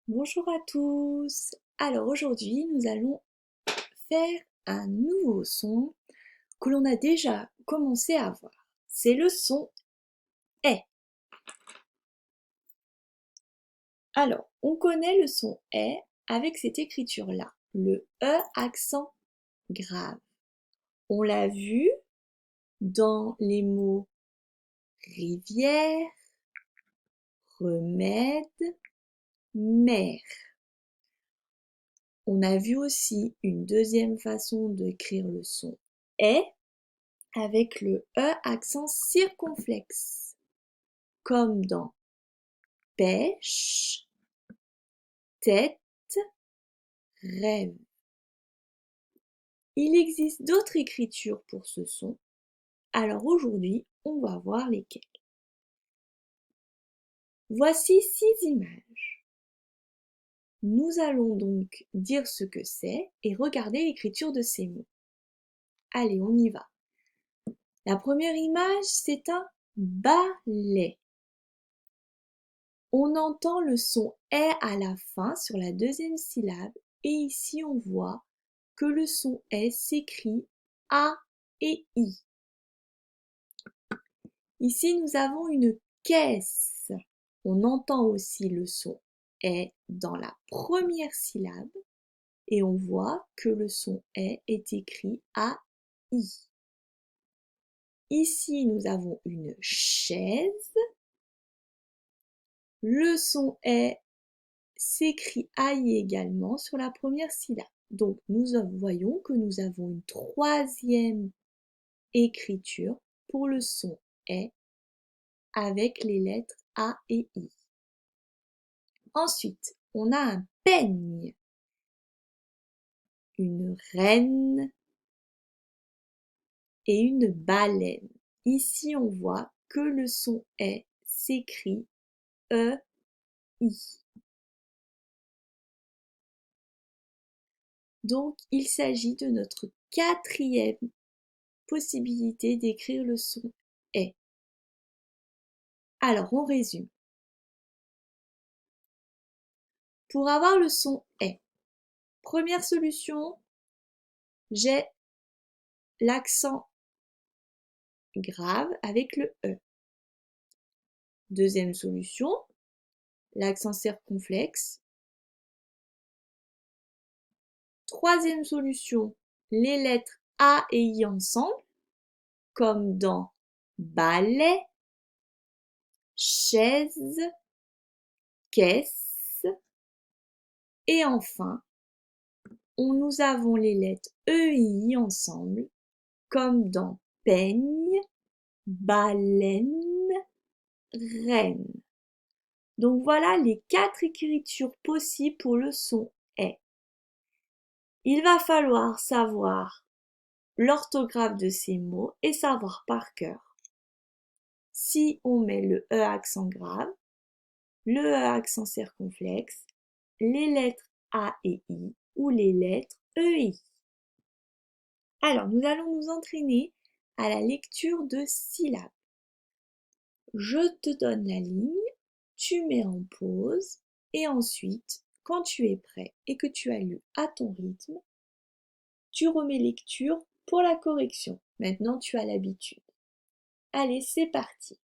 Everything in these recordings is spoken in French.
Bonjour à tous. Alors aujourd'hui, nous allons faire un nouveau son que l'on a déjà commencé à voir. C'est le son est. Alors, on connaît le son est avec cette écriture-là, le E accent grave. On l'a vu dans les mots rivière, remède, mer. On a vu aussi une deuxième façon d'écrire le son est avec le E accent circonflexe, comme dans pêche, tête, rêve. Il existe d'autres écritures pour ce son, alors aujourd'hui, on va voir lesquelles. Voici 6 images. Nous allons donc dire ce que c'est et regarder l'écriture de ces mots. Allez, on y va. La première image, c'est un balai. On entend le son « est » à la fin sur la deuxième syllabe et ici on voit que le son « est » s'écrit A et I. Ici nous avons une caisse. On entend aussi le son « est » dans la première syllabe et on voit que le son « est » est écrit A-I. Ici nous avons une chaise. Le son « est » s'écrit AI également sur la première syllabe. Donc nous voyons que nous avons une troisième écriture pour le son est avec les lettres A et I. Ensuite, on a un peigne, une reine et une baleine. Ici, on voit que le son est s'écrit E-I. Donc, il s'agit de notre quatrième possibilité d'écrire le son est. Alors, on résume. Pour avoir le son est, première solution, j'ai l'accent grave avec le E. Deuxième solution, l'accent circonflexe. Troisième solution, les lettres A et I ensemble, comme dans balai, chaise, caisse. Et enfin, nous avons les lettres E et I ensemble, comme dans peigne, baleine, reine. Donc voilà les 4 écritures possibles pour le son est. Il va falloir savoir l'orthographe de ces mots et savoir par cœur si on met le E accent grave, le E accent circonflexe, les lettres A et I ou les lettres E et I. Alors, nous allons nous entraîner à la lecture de syllabes. Je te donne la ligne, tu mets en pause et ensuite, quand tu es prêt et que tu as lu à ton rythme, tu remets lecture pour la correction. Maintenant, tu as l'habitude. Allez, c'est parti.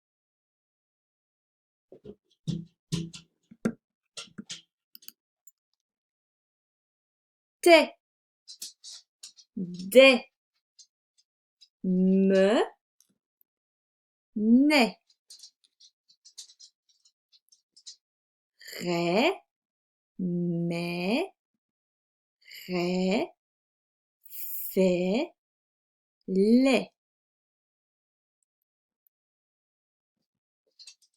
T'es, des, me, né, ré, mais, ré, fait, les,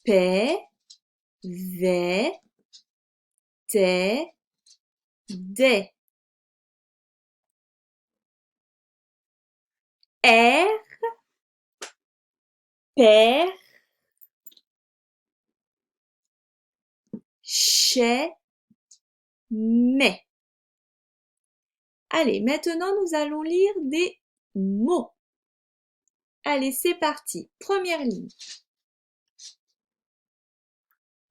paix, vais, t'es, des, R, père, chez, mais. Allez, maintenant nous allons lire des mots. Allez, c'est parti. Première ligne.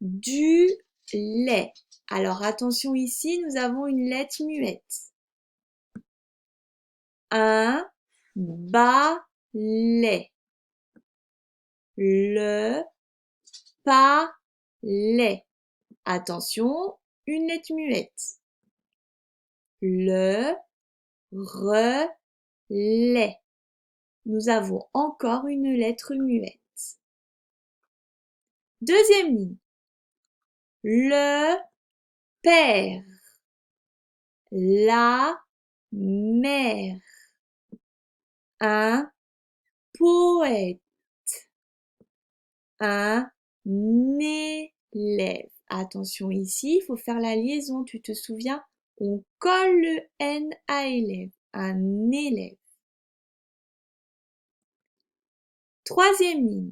Du lait. Alors attention ici, nous avons une lettre muette. Un balai. Le palais. Attention, une lettre muette. Le relais. Nous avons encore une lettre muette. Deuxième ligne. Le père. La mère. Un poète. Un élève. Attention ici, il faut faire la liaison, tu te souviens? On colle le N à élève. Un élève. Troisième ligne.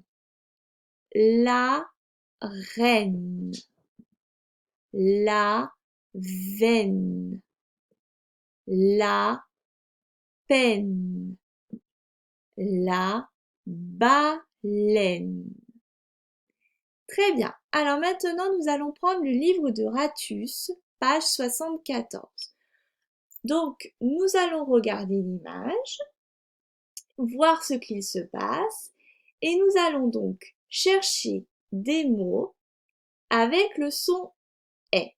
La reine. La veine. La peine. La baleine. Très bien. Alors maintenant, nous allons prendre le livre de Rattus, page 74. Donc, nous allons regarder l'image, voir ce qu'il se passe, et nous allons donc chercher des mots avec le son « est ».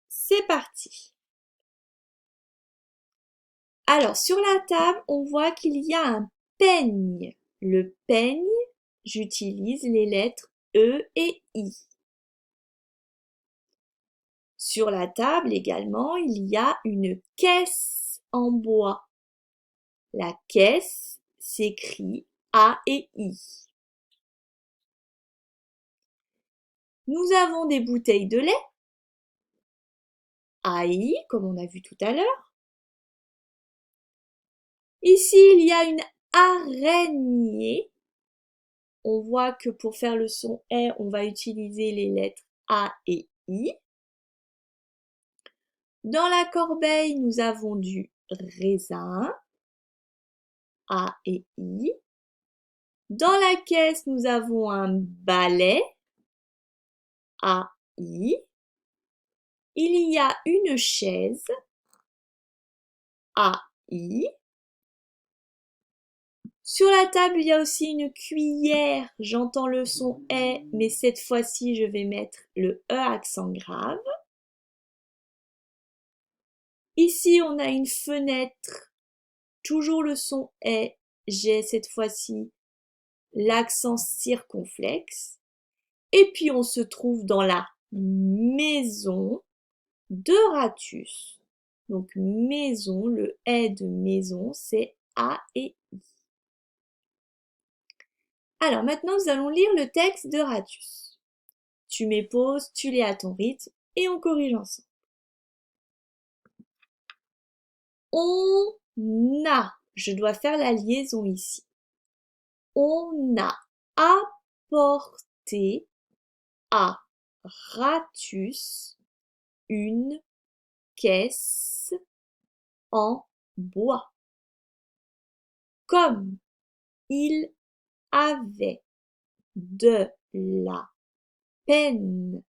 C'est parti. Alors, sur la table, on voit qu'il y a un peigne. Le peigne, j'utilise les lettres E et I. Sur la table également, il y a une caisse en bois. La caisse s'écrit A et I. Nous avons des bouteilles de lait, AI, comme on a vu tout à l'heure. Ici, il y a une araignée. On voit que pour faire le son « est », on va utiliser les lettres A et I. Dans la corbeille, nous avons du raisin, A et I. Dans la caisse, nous avons un balai, A, I. Il y a une chaise, A, I. Sur la table, il y a aussi une cuillère. J'entends le son « est », mais cette fois-ci, je vais mettre le E accent grave. Ici, on a une fenêtre. Toujours le son « est ». J'ai cette fois-ci l'accent circonflexe. Et puis, on se trouve dans la maison de Rattus. Donc, maison, le « est » de maison, c'est A et I. Alors maintenant, nous allons lire le texte de Rattus. Tu mets pause, tu lis à ton rythme et on corrige ensemble. On a, je dois faire la liaison ici. On a apporté à Rattus une caisse en bois. Comme il avait de la peine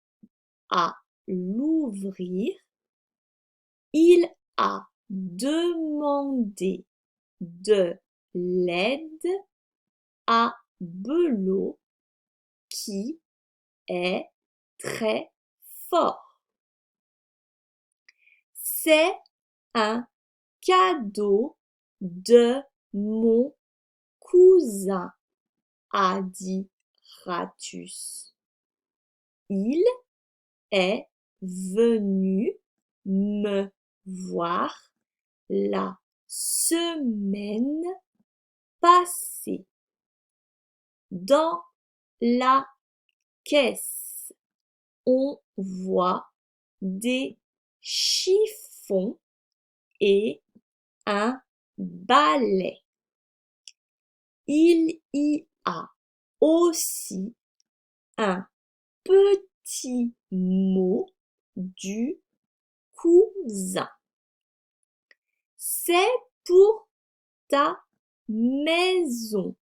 à l'ouvrir, il a demandé de l'aide à Belot qui est très fort. C'est un cadeau de mon cousin, a dit Rattus. Il est venu me voir la semaine passée. Dans la caisse, on voit des chiffons et un balai. Il y a aussi un petit mot du cousin. C'est pour ta maison.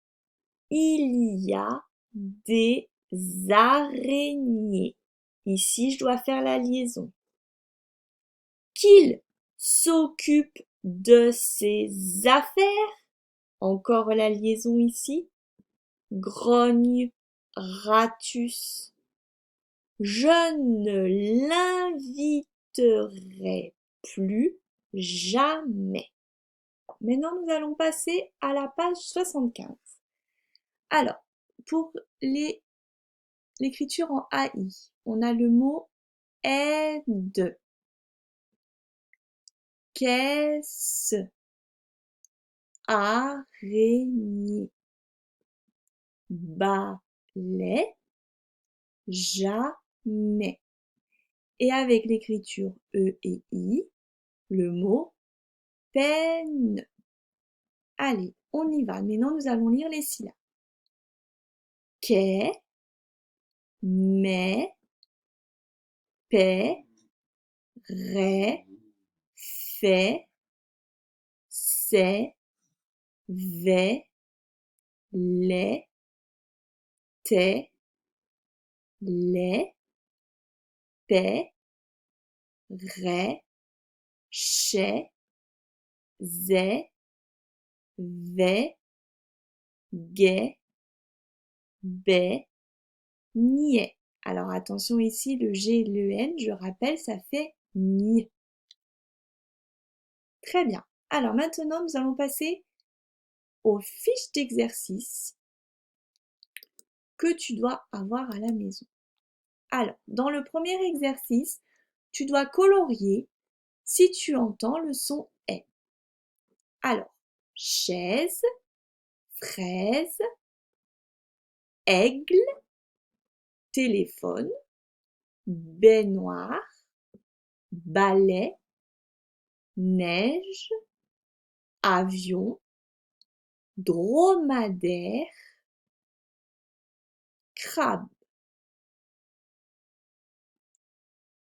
Il y a des araignées. Ici, je dois faire la liaison. Qu'il s'occupe de ses affaires. Encore la liaison ici. Grogne, ratus. Je ne l'inviterai plus jamais. Maintenant, nous allons passer à la page 75. Alors, pour l'écriture en AI, on a le mot aide. Caisse, araignée, balai, jamais. Et avec l'écriture E et I, le mot peine. Allez, on y va. Maintenant, nous allons lire les syllabes. Quai, mais, paix, ré, fait, c'est, vais, les, t'es, les, paix, ré, chez, zé, vais, gai, bé, niais. Alors attention ici, le G et le N, je rappelle, ça fait ni. Très bien. Alors maintenant, nous allons passer aux fiches d'exercice que tu dois avoir à la maison. Alors, dans le premier exercice, tu dois colorier si tu entends le son est. Alors, chaise, fraise, aigle, téléphone, baignoire, balai, neige, avion, dromadaire, crabe.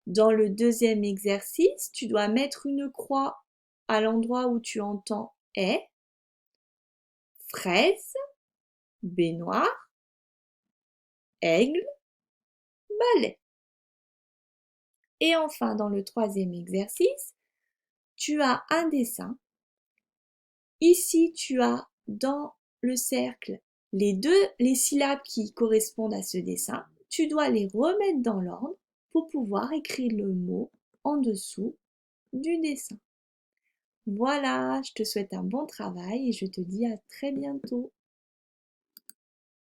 Dans le deuxième exercice, tu dois mettre une croix à l'endroit où tu entends est, fraise, baignoire, aigle, balai. Et enfin, dans le troisième exercice, tu as un dessin. Ici, tu as dans le cercle les syllabes qui correspondent à ce dessin. Tu dois les remettre dans l'ordre pour pouvoir écrire le mot en dessous du dessin. Voilà, je te souhaite un bon travail et je te dis à très bientôt.